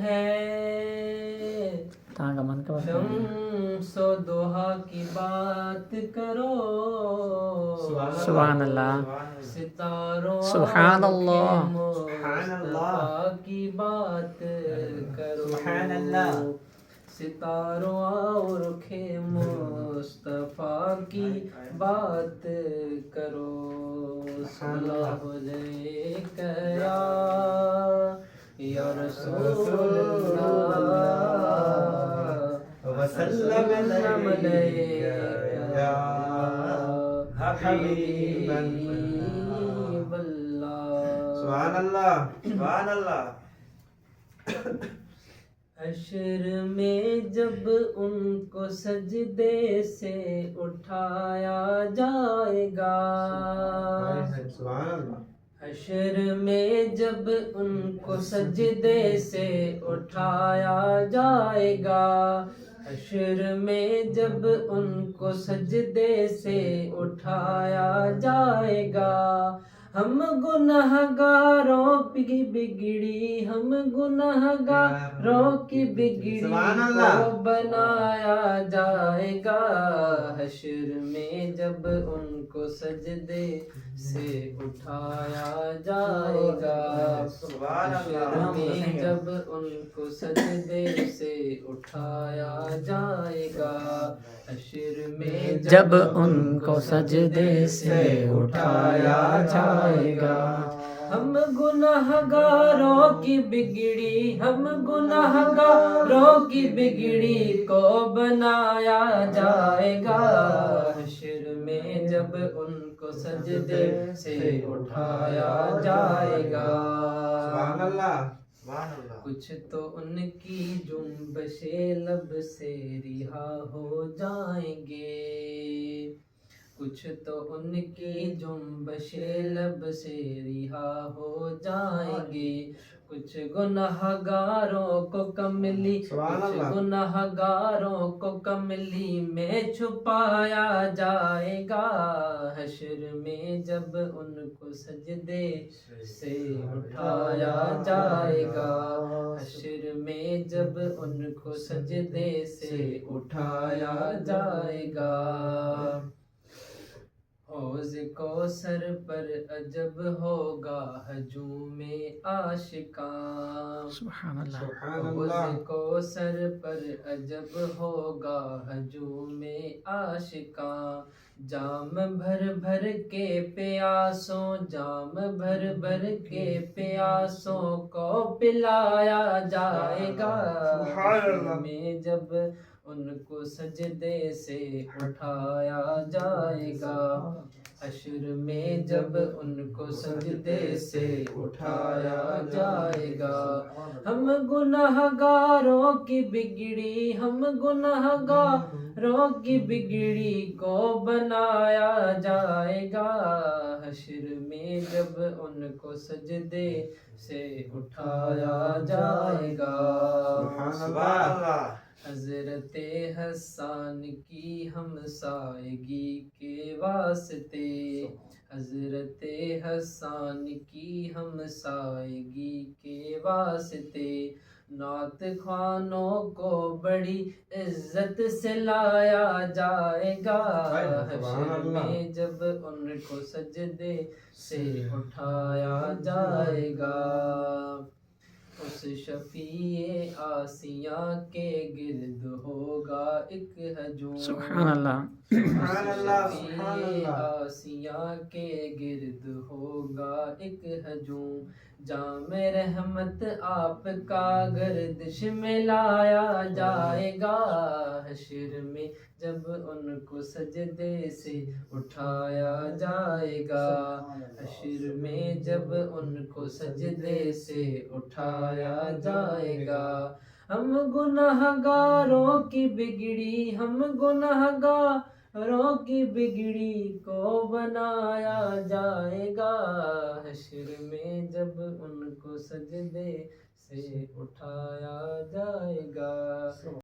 ہے شمس و ضحا کی بات کرو سبحان اللہ ستاروں سبحان اللہ مصطفیٰ کی بات کرو سبحان اللہ ستاروں اور مصطفیٰ کی بات کرو صلی اللہ علیہ یا رسول اللہ وسلم علیک یا حبیب اللہ سبحان اللہ سبحان اللہ حشر میں جب ان کو سجدے سے اٹھایا جائے گا سبحان اللہ حشر میں جب ان کو سجدے سے اٹھایا جائے گا حشر میں جب ان کو سجدے سے اٹھایا جائے گا ہم گنہگاروں کی بگڑی ہم گنہگاروں کی بگڑی کو بنایا جائے گا حشر میں جب ان کو سجدے سے اٹھایا جائے گا حشر میں جب ان کو سجدے سے اٹھایا جائے گا حشر میں جب ان کو سجدے سے اٹھایا جائے گا ہم گنہگاروں کی بگڑی ہم گنہگاروں کی بگڑی کو بنایا جائے گا حشر میں جب ان کو سجدے سے اٹھایا جائے گا سبحان اللہ کچھ تو ان کی جنبش لب سے رہا ہو جائیں گے کچھ تو ان کی جنبش لب سے رہا ہو جائیں گے کچھ گنہگاروں کو کملی کچھ گنہگاروں کو کملی میں چھپایا جائے گا حشر میں جب ان کو سجدے سے اٹھایا جائے گا حشر میں جب ان کو سجدے سے اٹھایا جائے گا حوض کوثر پر عجب ہوگا ہجوم عاشقاں سبحان اللہ حوض کوثر پر عجب ہوگا ہجوم عاشقاں جام بھر بھر کے پیاسوں جام بھر بھر کے پیاسوں کو پلایا جائے گا حشر میں جب ان کو سجدے سے اٹھایا جائے گا حشر میں جب ان کو سجدے سے اٹھایا جائے گا ہم گنہگاروں کی بگڑی ہم گنہگاروں کی بگڑی کو بنایا جائے گا حشر میں جب ان کو سجدے سے اٹھایا جائے گا سبحان اللہ حضرت حسان کی ہمسائیگی کے واسطے حضرت حسان کی ہمسائیگی کے واسطے نعت خوانوں کو بڑی عزت سے لایا جائے گا حشر میں جب ان کو سجدے سے اٹھایا جائے گا اس شفیع آسیاں کے گرد ہوگا ایک ہجوم سبحان اللہ شفیع آسیاں کے گرد ہوگا ایک ہجوم جام رحمت آپ کا گردش میں لایا جائے گا حشر میں جب ان کو سجدے سے اٹھایا جائے گا حشر میں جب ان کو سجدے سے اٹھایا جائے گا ہم گنہگاروں کی بگڑی ہم گنہگاروں کی بگڑی کو بنایا جائے گا حشر میں جب ان کو سجدے سے اٹھایا جائے گا